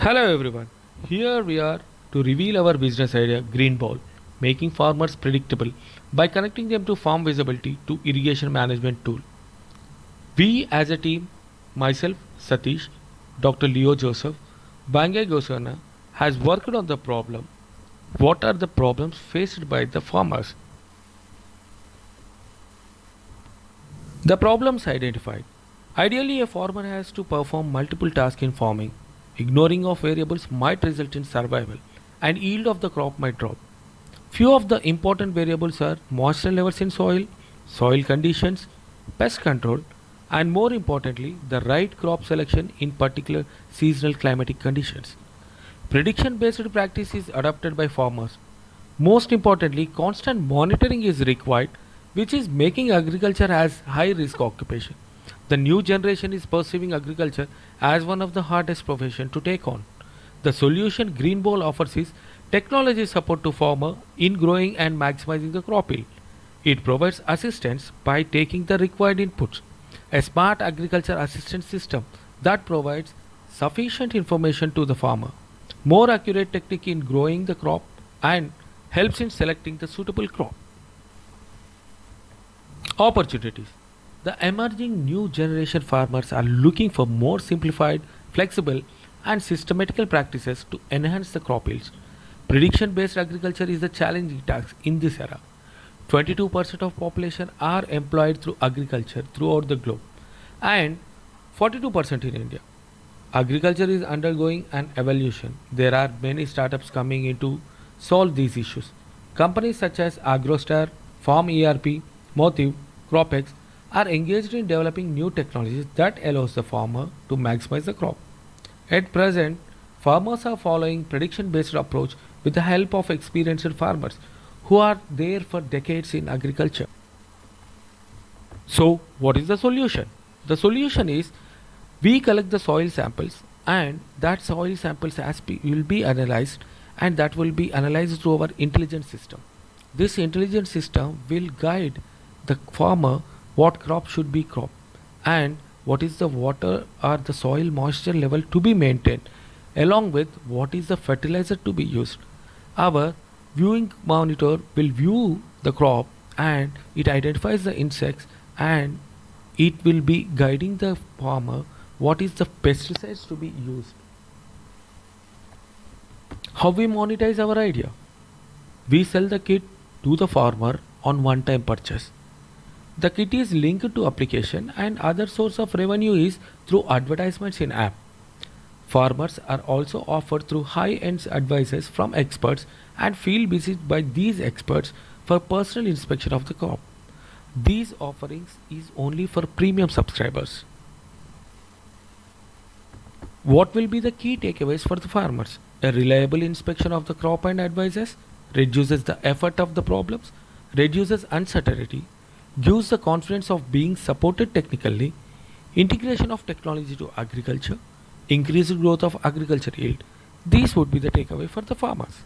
Hello everyone. Here we are to reveal our business idea Green Ball, making farmers predictable by connecting them to farm visibility to irrigation management tool. We as a team, myself, Satish, Dr. Leo Joseph, Bangay Gosana has worked on the problem. What are the problems faced by the farmers? The problems identified. Ideally, a farmer has to perform multiple tasks in farming. Ignoring of variables might result in survival, and yield of the crop might drop. Few of the important variables are moisture levels in soil, soil conditions, pest control, and more importantly, the right crop selection in particular seasonal climatic conditions. Prediction based practice is adopted by farmers. Most importantly, constant monitoring is required, which is making agriculture as high risk occupation. The new generation is perceiving agriculture as one of the hardest profession to take on. The solution Green Bowl offers is technology support to farmer in growing and maximizing the crop yield. It provides assistance by taking the required inputs. A smart agriculture assistance system that provides sufficient information to the farmer, more accurate technique in growing the crop, and helps in selecting the suitable crop. Opportunities. The emerging new generation farmers are looking for more simplified, flexible, and systematical practices to enhance the crop yields. Prediction based agriculture is a challenging task in this era. 22% of population are employed through agriculture throughout the globe and 42% in India. Agriculture is undergoing an evolution. There are many startups coming in to solve these issues. Companies such as AgroStar, Farm ERP, Motive, CropX are engaged in developing new technologies that allows the farmer to maximize the crop. At present, farmers are following prediction based approach with the help of experienced farmers who are there for decades in agriculture. So, what is the solution? The solution is we collect the soil samples and that soil samples will be analyzed and that will be analyzed through our intelligent system. This intelligent system will guide the farmer what crop should be cropped and what is the water or the soil moisture level to be maintained along with what is the fertilizer to be used. Our viewing monitor will view the crop and it identifies the insects and it will be guiding the farmer what is the pesticides to be used. How we monetize our idea? We sell the kit to the farmer on one time purchase. The kit is linked to application and other source of revenue is through advertisements in app. Farmers are also offered through high-end advices from experts and field visits by these experts for personal inspection of the crop. These offerings is only for premium subscribers. What will be the key takeaways for the farmers? A reliable inspection of the crop and advices reduces the effort of the problems, reduces uncertainty, gives the confidence of being supported technically, integration of technology to agriculture, increased growth of agriculture yield. These would be the takeaway for the farmers.